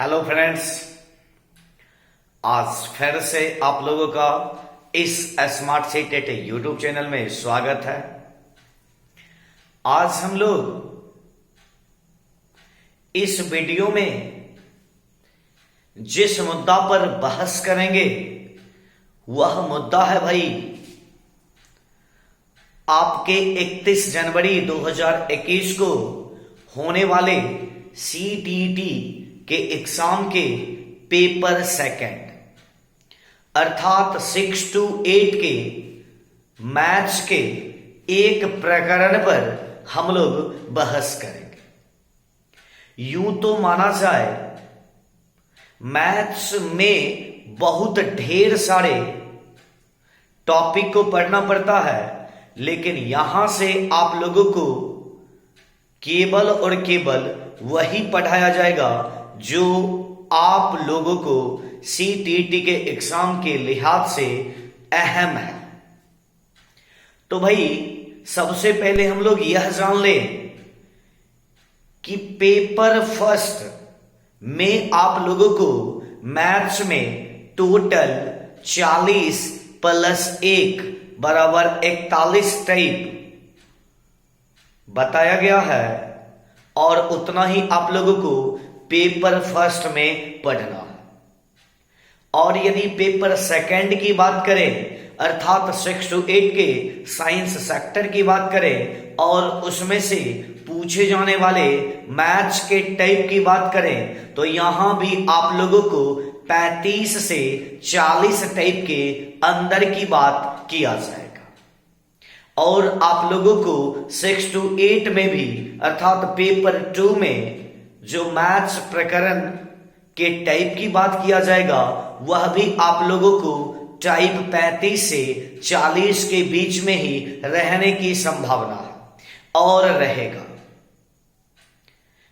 Hello friends, आज फिर से आप लोगों का इस स्मार्ट सिटी यूट्यूब चैनल में स्वागत है। आज हम लोग इस वीडियो में जिस मुद्दा पर बहस करेंगे वह मुद्दा है भाई आपके 31 जनवरी 2021 को होने वाले सीटीटी के एग्जाम के पेपर सेकंड अर्थात 6 to 8 के मैथ्स के एक प्रकरण पर हम लोग बहस करेंगे। यूं तो माना जाए मैथ्स में बहुत ढेर सारे टॉपिक को पढ़ना पड़ता है, लेकिन यहां से आप लोगों को केवल और केवल वही पढ़ाया जाएगा जो आप लोगों को सीटीटी के एग्जाम के लिहाज से अहम है। तो भाई सबसे पहले हम लोग यह जान लें कि पेपर फर्स्ट में आप लोगों को मैथ्स में टोटल 40 + 1 = 41 टाइप बताया गया है और उतना ही आप लोगों को पेपर फर्स्ट में पढ़ना है। और यदि पेपर सेकंड की बात करें अर्थात 6 to 8 के साइंस सेक्टर की बात करें और उसमें से पूछे जाने वाले मैथ्स के टाइप की बात करें तो यहां भी आप लोगों को 35 से 40 टाइप के अंदर की बात किया जाएगा। और आप लोगों को 6 to 8 में भी अर्थात पेपर 2 में जो मैथ्स प्रकरण के टाइप की बात किया जाएगा वह भी आप लोगों को टाइप 35 से 40 के बीच में ही रहने की संभावना है और रहेगा।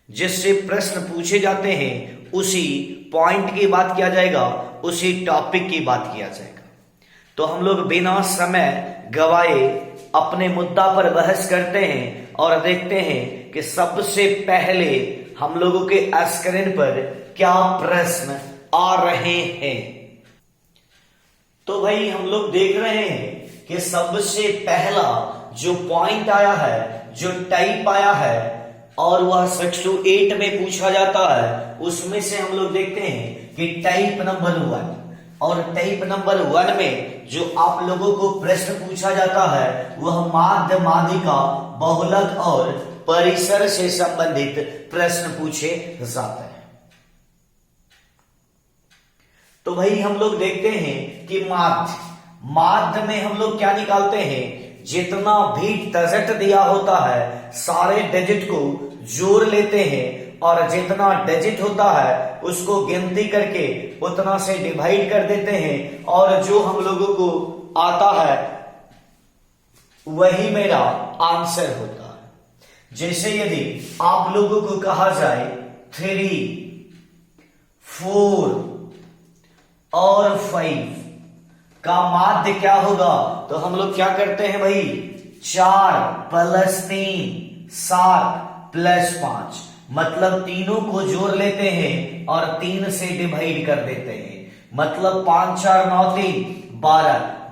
जिससे प्रश्न पूछे जाते हैं उसी पॉइंट की बात किया जाएगा, उसी टॉपिक की बात किया जाएगा। तो हम लोग बिना समय गवाए अपने मुद्दा पर बहस करते हैं और देखते हैं कि सबसे पहले हम लोगों के स्क्रीन पर क्या प्रश्न आ रहे हैं। तो भाई हम लोग देख रहे हैं कि सबसे पहला जो पॉइंट आया है, जो टाइप आया है और वह 6 to 8 में पूछा जाता है, उसमें से हम लोग देखते हैं कि टाइप नंबर 1। और टाइप नंबर 1 में जो आप लोगों को प्रश्न पूछा जाता है वह माध्य माध्यिका बहुलक और परिसर से संबंधित प्रश्न पूछे जाते हैं। तो भाई हम लोग देखते हैं कि माध्य में हम लोग क्या निकालते हैं, जितना भी डिजिट दिया होता है सारे डिजिट को जोड़ लेते हैं और जितना डिजिट होता है उसको गिनती करके उतना से डिवाइड कर देते हैं और जो हम लोगों को आता है वही मेरा आंसर होता है। जैसे यदि आप लोगों को कहा जाए 3, 4 और 5 का माध्य क्या होगा तो हम लोग क्या करते हैं भाई 4 + 3 7 + 5 मतलब तीनों को जोड़ लेते हैं और 3 से डिवाइड कर देते हैं। मतलब 5 4 9 3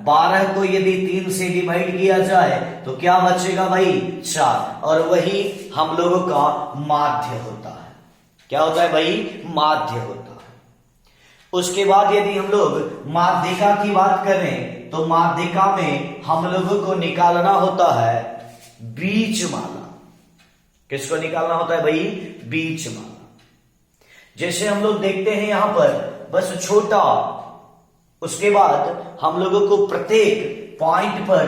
12 को यदि 3 से डिवाइड किया जाए तो क्या बचेगा भाई 4 और वही हम लोगों का माध्य होता है। क्या होता है भाई, माध्य होता है। उसके बाद यदि हम लोग माध्यिका की बात करें तो माध्यिका में हम लोगों को निकालना होता है बीजमाला। किसको निकालना होता है भाई, बीजमाला। जैसे हम लोग देखते हैं यहां पर बस छोटा, उसके बाद हम लोगों को प्रत्येक पॉइंट पर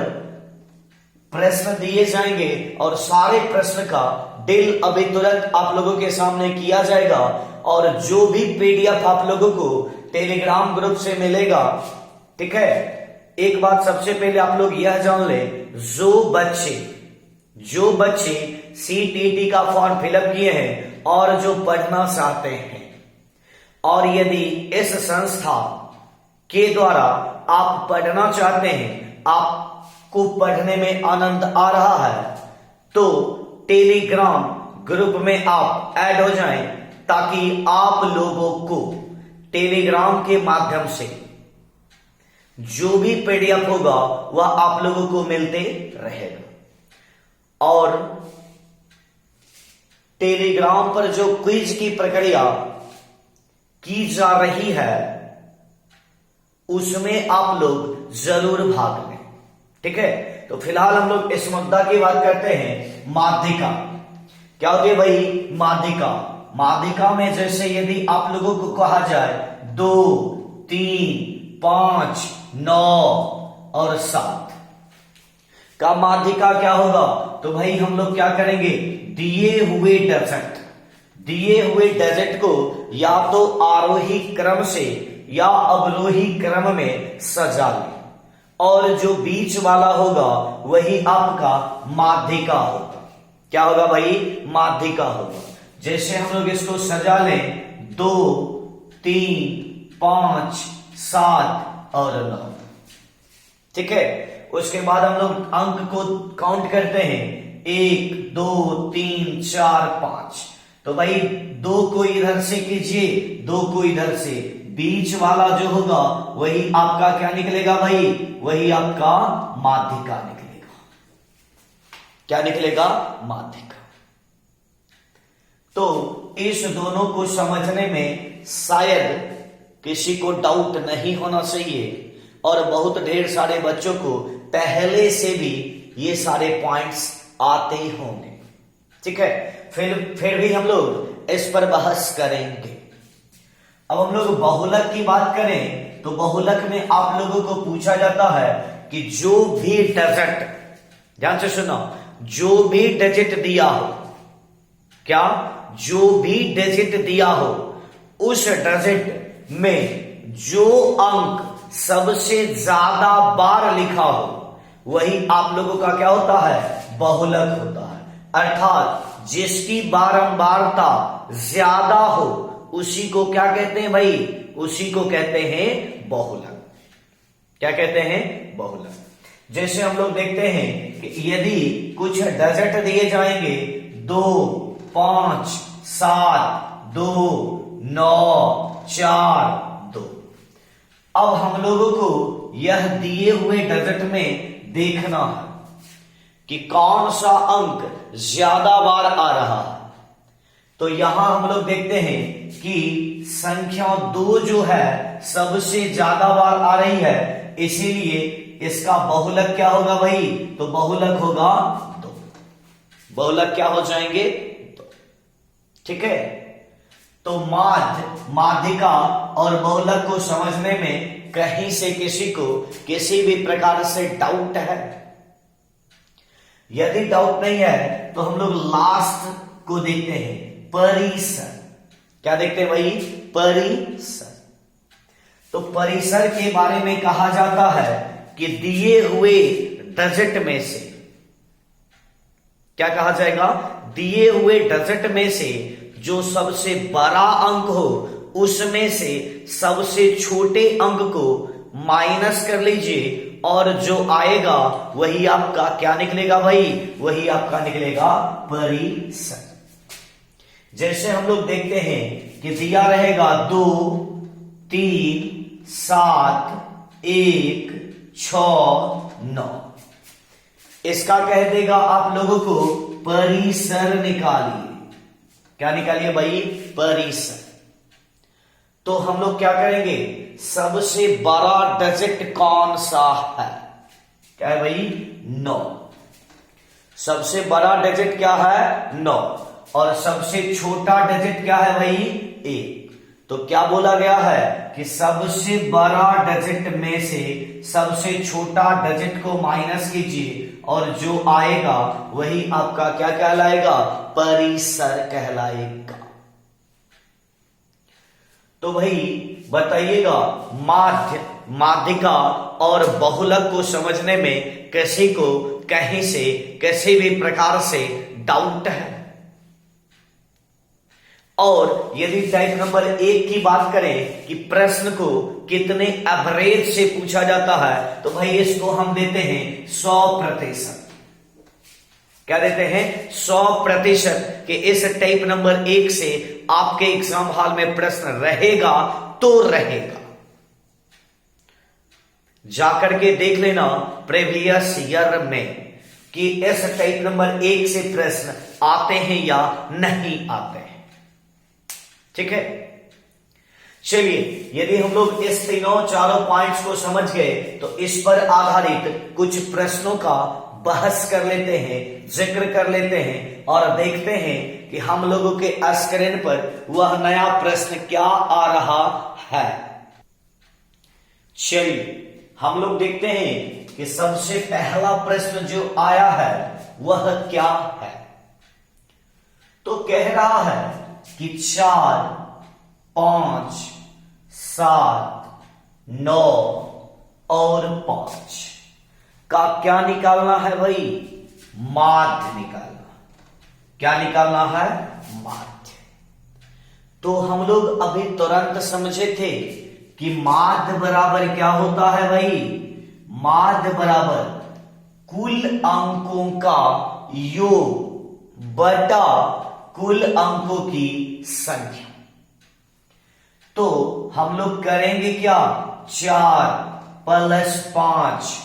प्रश्न दिए जाएंगे और सारे प्रश्न का डील अभी तुरंत आप लोगों के सामने किया जाएगा। और जो भी पीडीएफ आप लोगों को टेलीग्राम ग्रुप से मिलेगा, ठीक है। एक बात सबसे पहले आप लोग यह जान ले, जो बच्चे सीटीटी का फॉर्म फिलअप किए हैं और जो पढ़ना चाहते हैं और यदि इस संस्था के द्वारा आप पढ़ना चाहते हैं, आपको पढ़ने में आनंद आ रहा है तो टेलीग्राम ग्रुप में आप ऐड हो जाएं ताकि आप लोगों को टेलीग्राम के माध्यम से जो भी पीडीएफ होगा वह आप लोगों को मिलते रहेगा। और टेलीग्राम पर जो क्विज की प्रक्रिया की जा रही है उसमें आप लोग जरूर भाग लें, ठीक है। तो फिलहाल हम लोग इस मुद्दा की बात करते हैं, माध्यिका। क्या होती है भाई? माध्यिका। माध्यिका में जैसे यदि आप लोगों को कहा जाए 2, 3, 5, 9 और 7 का माध्यिका क्या होगा, तो भाई हम लोग क्या करेंगे, दिए हुए डिजिट को या तो आरोही क्रम से या अवरोही क्रम में सजा लें और जो बीच वाला होगा वही आपका माध्यिका होगा। क्या होगा भाई? माध्यिका होगा। जैसे हम लोग इसको सजा लें 2, 3, 5, 7 और 9, ठीक है। उसके बाद हम लोग अंक को काउंट करते हैं, 1, 2, 3, 4, 5। तो भाई 2 को इधर से कीजिए, 2 को इधर से, बीच वाला जो होगा वही आपका क्या निकलेगा भाई? वही आपका माध्यिका निकलेगा। क्या निकलेगा? माध्यिका। तो इस दोनों को समझने में शायद किसी को डाउट नहीं होना चाहिए और बहुत ढेर सारे बच्चों को पहले से भी ये सारे पॉइंट्स आते ही होंगे, ठीक है। फिर भी हम लोग इस पर बहस करेंगे। अब हम लोग बहुलक की बात करें तो बहुलक में आप लोगों को पूछा जाता है कि जो भी डिजिट, ध्यान से सुनो, जो भी डिजिट दिया हो, क्या? जो भी डिजिट दिया हो उस डिजिट में जो अंक सबसे ज्यादा बार लिखा हो वही आप लोगों का क्या होता है? बहुलक होता है। अर्थात जिसकी बारंबारता ज्यादा हो उसी को क्या कहते हैं भाई? उसी को कहते हैं बहुलक। क्या कहते हैं? बहुलक। जैसे हम लोग देखते हैं कि यदि कुछ डिजिट दिए जाएंगे 2, 5, 7, 2, 9, 4, 2। अब हम लोगों को यह दिए हुए डिजिट में देखना है कि कौन सा अंक ज्यादा बार आ रहा है। तो यहां हम लोग देखते हैं कि संख्या 2 जो है सबसे ज्यादा बार आ रही है, इसीलिए इसका बहुलक क्या होगा भाई? तो बहुलक होगा 2। बहुलक क्या हो जाएंगे? 2, ठीक है। तो माध्यिका और बहुलक को समझने में कहीं से किसी को किसी भी प्रकार से डाउट है? यदि डाउट नहीं है तो हम लोग लास्ट को देखते हैं, परिसर। क्या देखते हैं भाई? परिसर। तो परिसर के बारे में कहा जाता है कि दिए हुए डिजिट में से, क्या कहा जाएगा? दिए हुए डिजिट में से जो सबसे बड़ा अंक हो उसमें से सबसे छोटे अंक को माइनस कर लीजिए और जो आएगा वही आपका क्या निकलेगा भाई? वही आपका निकलेगा परिसर। जैसे हम लोग देखते हैं कि दिया रहेगा 2, 3, 7, 1, 6, 9। इसका कह देगा आप लोगों को परिसर निकालिए। क्या निकालिए भाई? परिसर। तो हम लोग क्या करेंगे? सबसे बड़ा डिजिट कौन सा है? क्या है भाई? 9। सबसे बड़ा डिजिट क्या है? 9। और सबसे छोटा डिजिट क्या है भाई? 1। तो क्या बोला गया है कि सबसे बड़ा डिजिट में से सबसे छोटा डिजिट को माइनस कीजिए और जो आएगा वही आपका क्या कहलाएगा? परिसर कहलाएगा। तो भाई बताइएगा, माध्यिका और बहुलक को समझने में किसी को कहीं से किसी भी प्रकार से डाउट है? और यदि टाइप नंबर 1 की बात करें कि प्रश्न को कितने एवरेज से पूछा जाता है, तो भाई इसको हम देते हैं 100%। क्या देते हैं 100% कि इस टाइप नंबर 1 से आपके एग्जाम हॉल में प्रश्न रहेगा तो रहेगा। जाकर के देख लेना प्रीवियस ईयर में कि इस टाइप नंबर 1 से प्रश्न आते हैं या नहीं आते हैं। ठीक है, चलिए यदि हम लोग इस तीनों चारों पॉइंट्स को समझ गए तो इस पर आधारित कुछ प्रश्नों का बहस कर लेते हैं, जिक्र कर लेते हैं और देखते हैं कि हम लोगों के स्क्रीन पर वह नया प्रश्न क्या आ रहा है। चलिए हम लोग देखते हैं कि सबसे पहला प्रश्न जो आया है वह क्या है। तो कह रहा है कि 4, 5, 7, 9 और 5 का क्या निकालना है भाई? माध्य निकालना। क्या निकालना है? माध्य। तो हम लोग अभी तुरंत समझे थे कि माध्य बराबर क्या होता है भाई? माध्य बराबर कुल अंकों का योग बटा कुल अंकों की संख्या। तो हम लोग करेंगे क्या? 4 + 5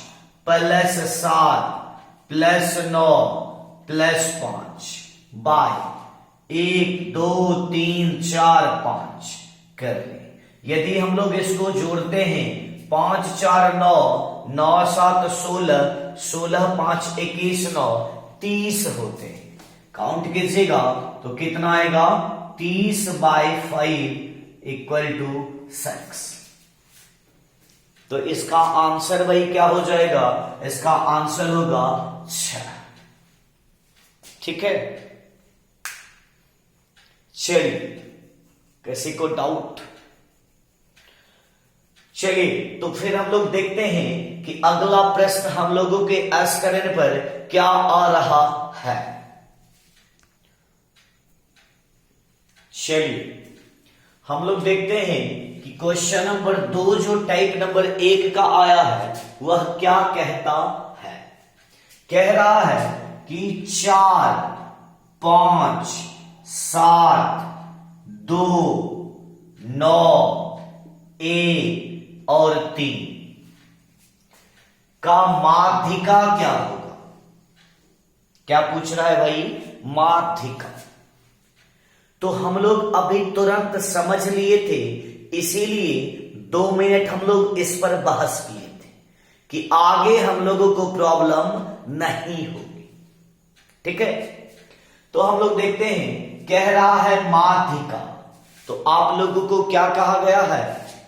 + 7 + 9 + 5 बाय 1 2 3 4 5 कर ले। यदि हम लोग इसको जोड़ते हैं 5 4 9 9 7 16 16 5 21 9 30 होते हैं। काउंट कीजिएगा तो कितना आएगा? 30/5 = 6। तो इसका आंसर भाई क्या हो जाएगा? इसका आंसर होगा 6। ठीक है, चलिए किसी को डाउट? चलिए तो फिर हम लोग देखते हैं कि अगला प्रश्न हम लोगों के स्क्रीन पर क्या आ रहा है। चलिए हम लोग देखते हैं कि क्वेश्चन नंबर 2 जो टाइप नंबर 1 का आया है वह क्या कहता है। कह रहा है कि 4 5 7 2 9 1 और 3 का माध्यिका क्या होगा? क्या पूछ रहा है भाई? माध्यिका। तो हम लोग अभी तुरंत समझ लिए थे, इसीलिए 2 मिनट हम लोग इस पर बहस किए थे कि आगे हम लोगों को प्रॉब्लम नहीं होगी। ठीक है, तो हम लोग देखते हैं, कह रहा है माध्यिका। तो आप लोगों को क्या कहा गया है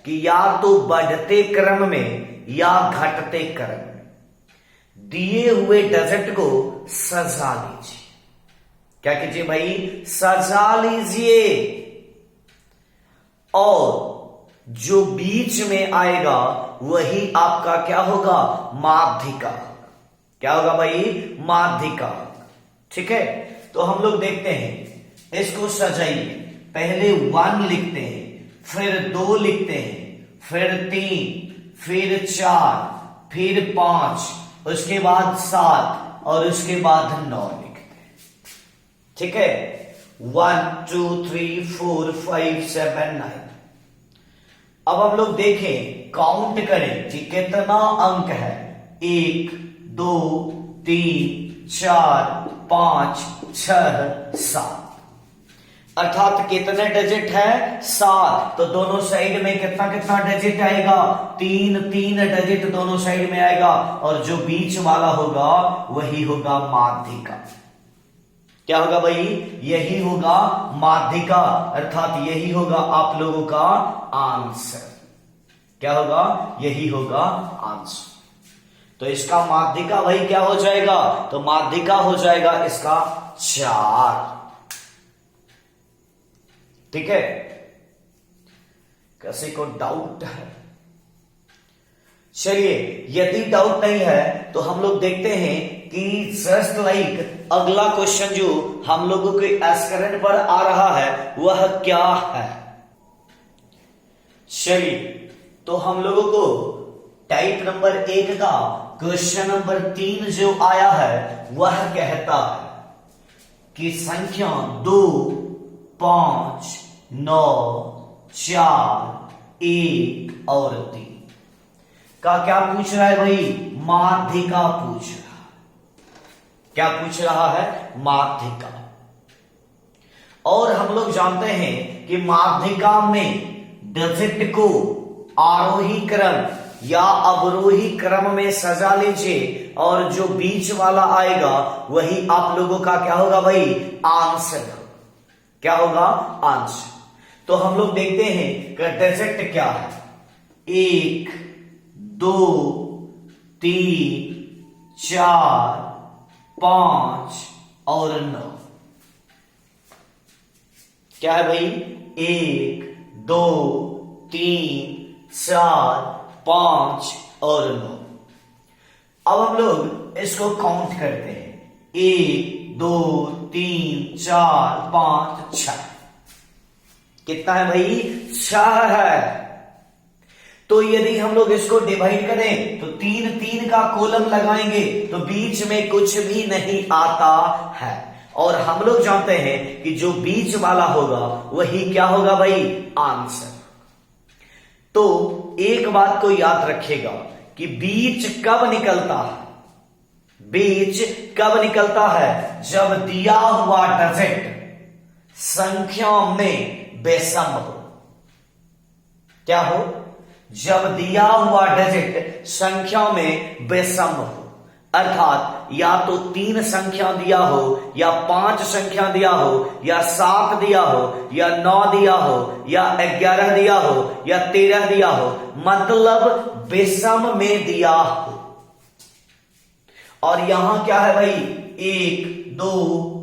कि या तो बढ़ते क्रम में या घटते क्रम में दिए हुए डिजिट को सजा लीजिए। क्या कीजिए भाई? सजा लीजिए। और जो बीच में आएगा वही आपका क्या होगा? माध्यिका। क्या होगा भाई? माध्यिका। ठीक है, तो हम लोग देखते हैं, इसको सजाइए। पहले 1 लिखते हैं, फिर 2 लिखते हैं, फिर 3, फिर 4, फिर 5, उसके बाद 7 और उसके बाद 9 लिखते हैं। ठीक है, 1 2 3 4 5 7 9। अब हम लोग देखें, काउंट करें कि कितना अंक है। 1 2 3 4 5 6 7, अर्थात कितने डिजिट है? 7। तो दोनों साइड में कितना कितना डिजिट आएगा? 3 3 डिजिट दोनों साइड में आएगा और जो बीच वाला होगा वही होगा माध्यिका। क्या होगा भाई? यही होगा माध्यिका, अर्थात यही होगा आप लोगों का आंसर। क्या होगा? यही होगा आंसर। तो इसका माध्यिका भाई क्या हो जाएगा? तो माध्यिका हो जाएगा इसका 4। ठीक है, किसी को डाउट है? चलिए यदि डाउट नहीं है तो हम लोग देखते हैं कि जस्ट लाइक अगला क्वेश्चन जो हम लोगों के स्क्रीन पर आ रहा है वह क्या है। चलिए तो हम लोगों को टाइप नंबर 1 का क्वेश्चन नंबर 3 जो आया है वह कहता है कि संख्या 2, 5, 9, 4, 1 और 3 का क्या पूछ रहा है भाई? माध्यिका पूछ रहा है। क्या पूछ रहा है? माध्यिका। और हम लोग जानते हैं कि माध्यिका में डिजिट को आरोही क्रम या अवरोही क्रम में सजा लीजिए और जो बीच वाला आएगा वही आप लोगों का क्या होगा भाई? आंसर। क्या होगा? आंसर। तो हम लोग देखते हैं कि डिजिट क्या है। 1, 2, 3, 4, 5 और 9। क्या है भाई? 1, 2, 3, 4, 5 और 9। अब हम लोग इसको काउंट करते हैं। 1, 2, 3, 4, 5, 6। कितना है भाई? 6 है। तो यदि हम लोग इसको डिवाइड करें तो 3 3 का कॉलम लगाएंगे तो बीच में कुछ भी नहीं आता है। और हम लोग जानते हैं कि जो बीच वाला होगा वही क्या होगा भाई? आंसर। तो एक बात को याद रखिएगा कि बीच कब निकलता है? बीच कब निकलता है? जब दिया हुआ डिजिट संख्या में बेसम हो। क्या हो? जब दिया हुआ डिजिट संख्या में बेसम हो, अर्थात या तो 3 संख्या दिया हो या 5 संख्या दिया हो या 7 दिया हो या 9 दिया हो या 11 दिया हो या 13 दिया हो, मतलब बेसम में दिया हो। और यहां क्या है भाई? 1, 2,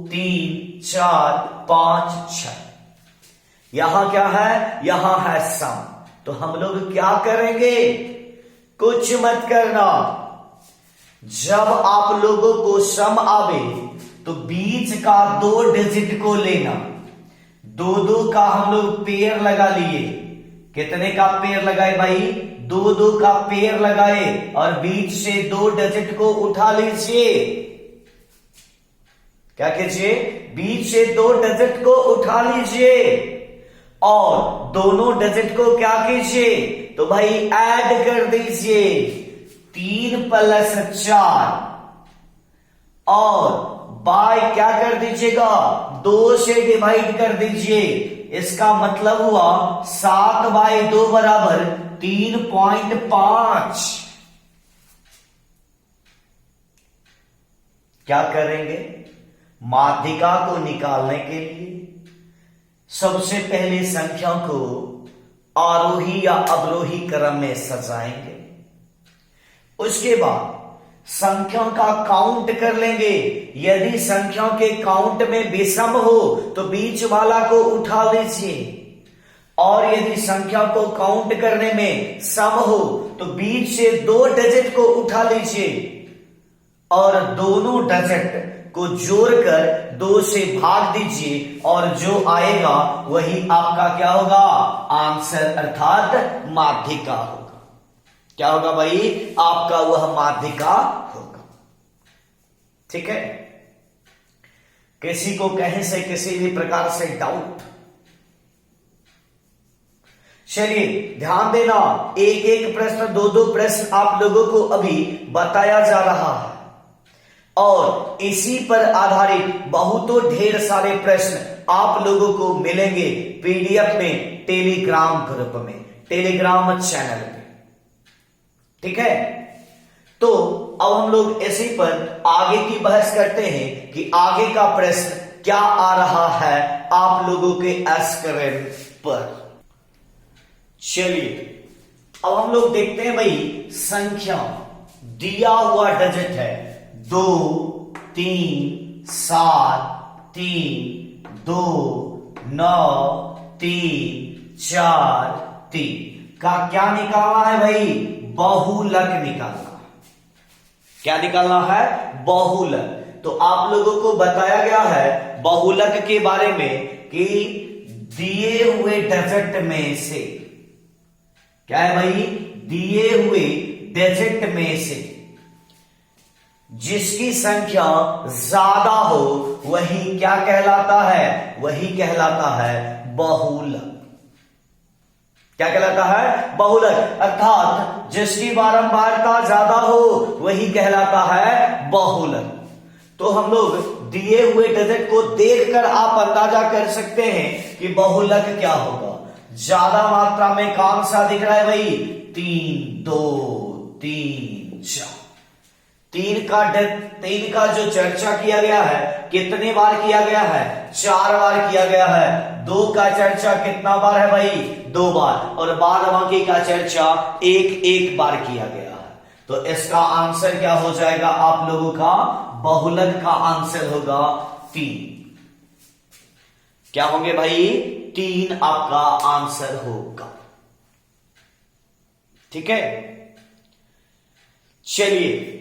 3, 4, 5, 6। यहां क्या है? यहां है सम। तो हम लोग क्या करेंगे? कुछ मत करना। जब आप लोगों को सम आवे तो बीच का 2 डिजिट को लेना। 2 का हम लोग पेयर लगा लिए। कितने का पेयर लगाए भाई? 2 का पेयर लगाए और बीच से 2 डिजिट को उठा लीजिए। क्या कीजिए? बीच से 2 डिजिट को उठा लीजिए और दोनों डिजिट को क्या कीजिए? तो भाई ऐड कर दीजिए। 3 + 4 और बाय क्या कर दीजिएगा? 2 से डिवाइड कर दीजिए। इसका मतलब हुआ 7/2 बराबर 3.5। क्या करेंगे? माध्यिका को निकालने के लिए सबसे पहले संख्या को आरोही या अवरोही क्रम में सजाएंगे। उसके बाद संख्या का काउंट कर लेंगे। यदि संख्या के काउंट में विषम हो तो बीच वाला को उठा लीजिए और यदि संख्या को काउंट करने में सम हो तो बीच से 2 डिजिट को उठा लीजिए और दोनों डिजिट को जोड़कर 2 से भाग दीजिए और जो आएगा वही आपका क्या होगा? आंसर, अर्थात माध्यिका होगा। क्या होगा भाई? आपका वह माध्यिका होगा। ठीक है? किसी को कहीं से किसी भी प्रकार से डाउट? चलिए ध्यान देना, एक एक प्रश्न 2 प्रश्न आप लोगों को अभी बताया जा रहा है और इसी पर आधारित बहुतों ढेर सारे प्रश्न आप लोगों को मिलेंगे पीडीएफ में, टेलीग्राम ग्रुप में, टेलीग्राम चैनल पे। ठीक है? तो अब हम लोग इसी पर आगे की बहस करते हैं कि आगे का प्रश्न क्या आ रहा है आप लोगों के स्क्रीन पर। चलिए अब हम लोग देखते हैं भाई, संख्या दिया हुआ डिजिट है 2, 3, 7, 3, 2, 9, 3, 4, 3 का क्या निकालना है भाई? बहुलक निकालना। क्या निकालना है? बहुलक। तो आप लोगों को बताया गया है बहुलक के बारे में कि दिए हुए डिजिट में से, क्या है भाई? दिए हुए डिजिट में से जिसकी संख्या ज्यादा हो वही क्या कहलाता है? वही कहलाता है बहुलक। क्या कहलाता है? बहुलक। अर्थात जिसकी बारंबारता ज्यादा हो वही कहलाता है बहुलक। तो हम लोग दिए हुए डिजिट को देखकर आप अंदाजा कर सकते हैं कि बहुलक क्या होगा। ज्यादा मात्रा में कौन सा दिख रहा है भाई? 3, 2, 3, 4। तीन का जो चर्चा किया गया है कितने बार किया गया है? 4 बार किया गया है। 2 का चर्चा कितना बार है भाई? 2 बार। और बाद बाकी का चर्चा एक बार किया गया है। तो इसका आंसर क्या हो जाएगा आप लोगों का? बहुलक का आंसर होगा 3। क्या होंगे भाई? 3 आपका आंसर होगा। ठीक है, चलिए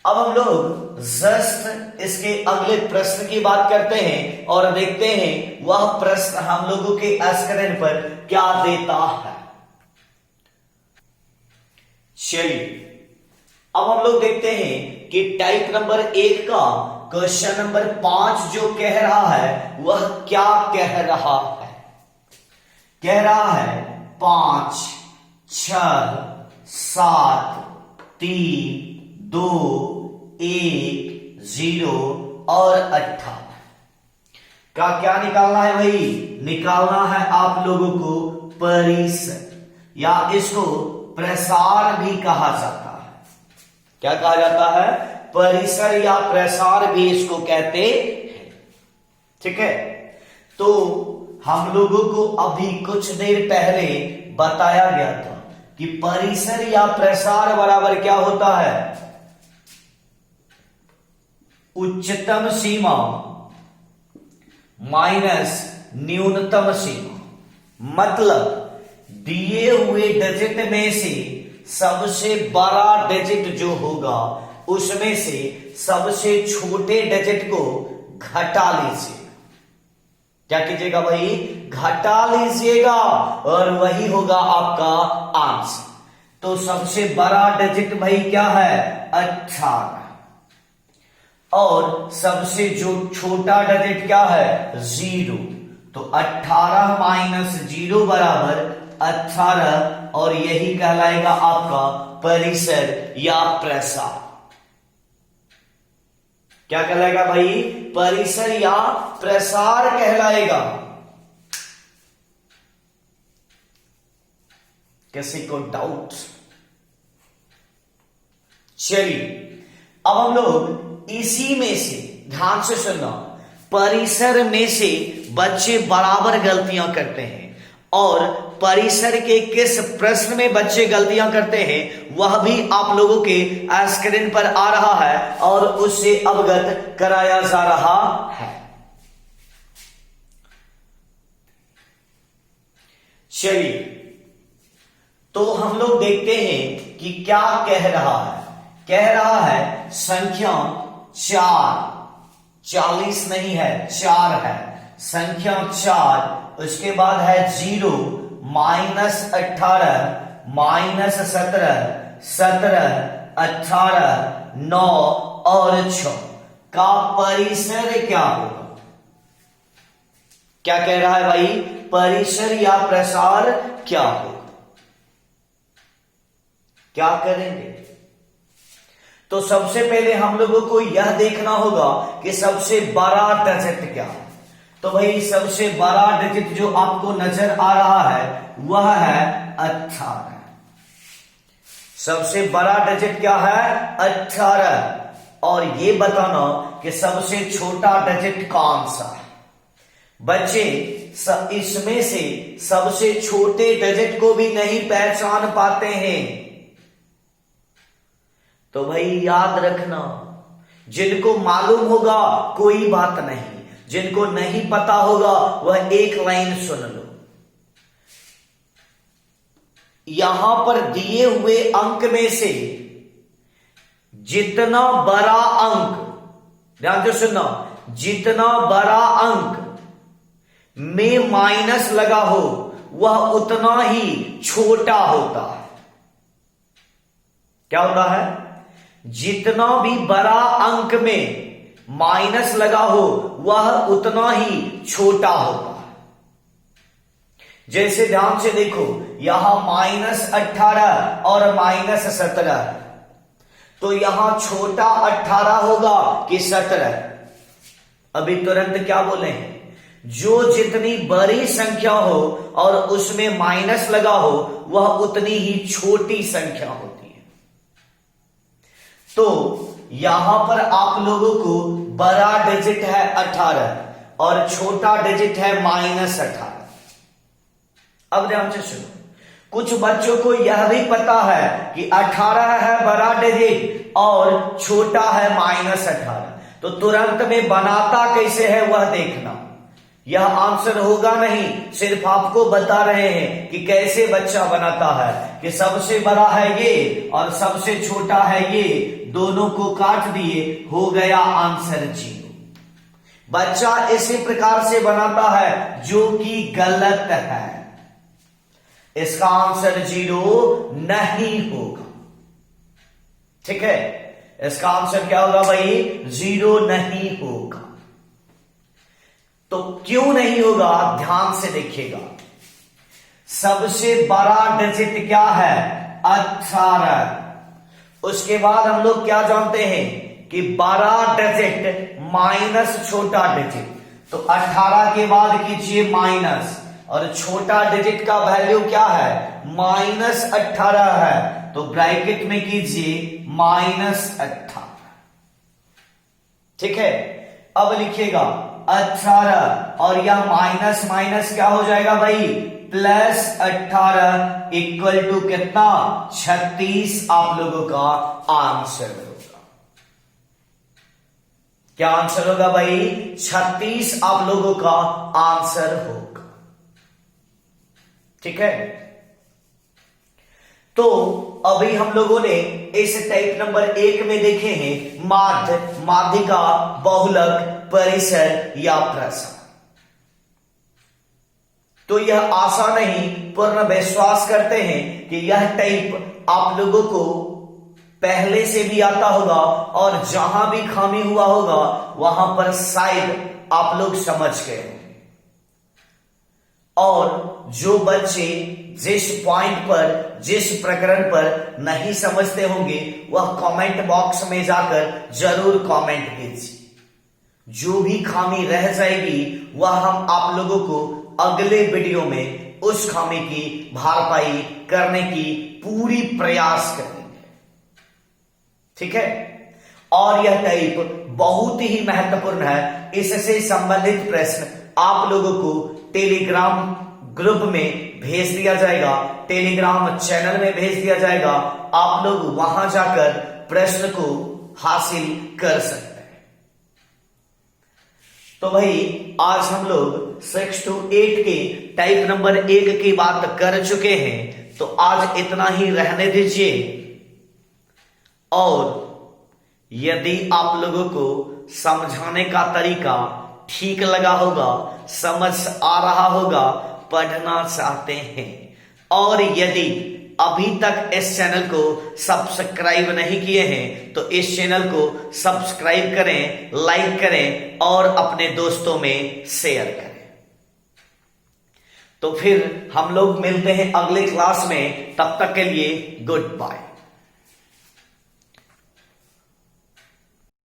अब हम लोग जस्ट इसके अगले प्रश्न की बात करते हैं और देखते हैं वह प्रश्न हम लोगों के स्क्रीन पर क्या देता है। चलिए अब हम लोग देखते हैं कि टाइप नंबर 1 का क्वेश्चन नंबर 5 जो कह रहा है वह क्या कह रहा है? कह रहा है 5, 6, 7, 3, 2, 1, 0 और 18 का क्या निकालना है भाई? निकालना है आप लोगों को परिसर, या इसको प्रसार भी कहा जाता है। क्या कहा जाता है? परिसर या प्रसार भी इसको कहते हैं। ठीक है, तो हम लोगों को अभी कुछ देर पहले बताया गया था कि परिसर या प्रसार बराबर क्या होता है? उच्चतम सीमा माइनस न्यूनतम सीमा। मतलब दिए हुए डिजिट में से सबसे बड़ा डिजिट जो होगा उसमें से सबसे छोटे डिजिट को घटा लीजिए। क्या कीजिएगा भाई? घटा लीजिएगा और वही होगा आपका आंसर। तो सबसे बड़ा डिजिट भाई क्या है? 18। और सबसे जो छोटा डिजिट क्या है? 0। तो 18 माइनस 0 बराबर 18 और यही कहलाएगा आपका परिसर या प्रसार। क्या कहलाएगा भाई? परिसर या प्रसार कहलाएगा। किसी को डाउट? चलिए अब हम लोग इसी में से ध्यान से सुनना, परिसर में से बच्चे बराबर गलतियां करते हैं और परिसर के किस प्रश्न में बच्चे गलतियां करते हैं वह भी आप लोगों के स्क्रीन पर आ रहा है और उससे अवगत कराया जा रहा है। चलिए तो हम लोग देखते हैं कि क्या कह रहा है। कह रहा है संख्या 4, 40 नहीं है, 4 है। संख्या 4, उसके बाद है 0, माइनस 18, माइनस 17, 17, 18, 9 और 6 का परिसर क्या होगा? क्या कह रहा है भाई? परिसर या प्रसार क्या होगा? क्या करेंगे? तो सबसे पहले हम लोगों को यह देखना होगा कि सबसे बड़ा डिजिट क्या है। तो भाई सबसे बड़ा डिजिट जो आपको नजर आ रहा है वह है 18। सबसे बड़ा डिजिट क्या है? 18। और ये बताना कि सबसे छोटा डिजिट कौन सा है। बच्चे इसमें से सबसे छोटे डिजिट को भी नहीं पहचान पाते हैं। तो भाई याद रखना, जिनको मालूम होगा कोई बात नहीं, जिनको नहीं पता होगा वह एक लाइन सुन लो। यहां पर दिए हुए अंक में से जितना बड़ा अंक, ध्यान से सुनना, जितना बड़ा अंक में माइनस लगा हो वह उतना ही छोटा होता है। क्या होता है? जितना भी बड़ा अंक में माइनस लगा हो वह उतना ही छोटा होता है। जैसे ध्यान से देखो, यहां -18 और -17, तो यहां छोटा 18 होगा कि 17? अभी तुरंत क्या बोले हैं, जो जितनी बड़ी संख्या हो और उसमें माइनस लगा हो वह उतनी ही छोटी संख्या होती है। तो यहां पर आप लोगों को बड़ा डिजिट है 18 और छोटा डिजिट है -18। अब ध्यान से सुनो, कुछ बच्चों को यह भी पता है कि 18 है बड़ा डिजिट और छोटा है -18, तो तुरंत में बनाता कैसे है वह देखना। यह आंसर होगा नहीं, सिर्फ आपको बता रहे हैं कि कैसे बच्चा बनाता है, कि सबसे बड़ा है ये और सबसे छोटा है ये, दोनों को काट दिए, हो गया आंसर 0। बच्चा इसी प्रकार से बनाता है जो कि गलत है। इसका आंसर 0 नहीं होगा। ठीक है, इसका आंसर क्या होगा भाई? 0 नहीं होगा। तो क्यों नहीं होगा, ध्यान से देखिएगा। सबसे बड़ा डिजिट क्या है? 18। उसके बाद हम लोग क्या जानते हैं कि बड़ा डिजिट माइनस छोटा डिजिट, तो 18 के बाद कीजिए माइनस, और छोटा डिजिट का वैल्यू क्या है? -18 है, तो ब्रैकेट में कीजिए -18। ठीक है, अब लिखिएगा 18 और यह माइनस माइनस क्या हो जाएगा भाई? +18 इक्वल टू कितना? 36 आप लोगों का आंसर होगा। क्या आंसर होगा भाई? 36 आप लोगों का आंसर होगा। ठीक है, तो अभी हम लोगों ने इस टाइप नंबर 1 में देखे हैं माध्य, माध्यिका, बहुलक, परिसर या प्रसार। तो यह आशा नहीं, पूर्ण विश्वास करते हैं कि यह टाइप आप लोगों को पहले से भी आता होगा और जहां भी खामी हुआ होगा वहां पर शायद आप लोग समझ गए। और जो बच्चे जिस पॉइंट पर, जिस प्रकरण पर नहीं समझते होंगे वह कमेंट बॉक्स में जाकर जरूर कमेंट कीजिए। जो भी खामी रह जाएगी वह हम आप लोगों को अगले वीडियो में उस खामी की भरपाई करने की पूरी प्रयास करेंगे। ठीक है, और यह टाइप बहुत ही महत्वपूर्ण है। इससे संबंधित प्रश्न आप लोगों को टेलीग्राम ग्रुप में भेज दिया जाएगा, टेलीग्राम चैनल में भेज दिया जाएगा। आप लोग वहां जाकर प्रश्न को हासिल कर सकते हैं। तो भाई आज हम लोग 6 to 8 के टाइप नंबर 1 की बात कर चुके हैं, तो आज इतना ही रहने दीजिए। और यदि आप लोगों को समझाने का तरीका ठीक लगा होगा, समझ आ रहा होगा, पढ़ना चाहते हैं, और यदि अभी तक इस चैनल को सब्सक्राइब नहीं किए हैं तो इस चैनल को सब्सक्राइब करें, लाइक करें और अपने दोस्तों में शेयर करें। तो फिर हम लोग मिलते हैं अगले क्लास में, तब तक के लिए गुड बाय।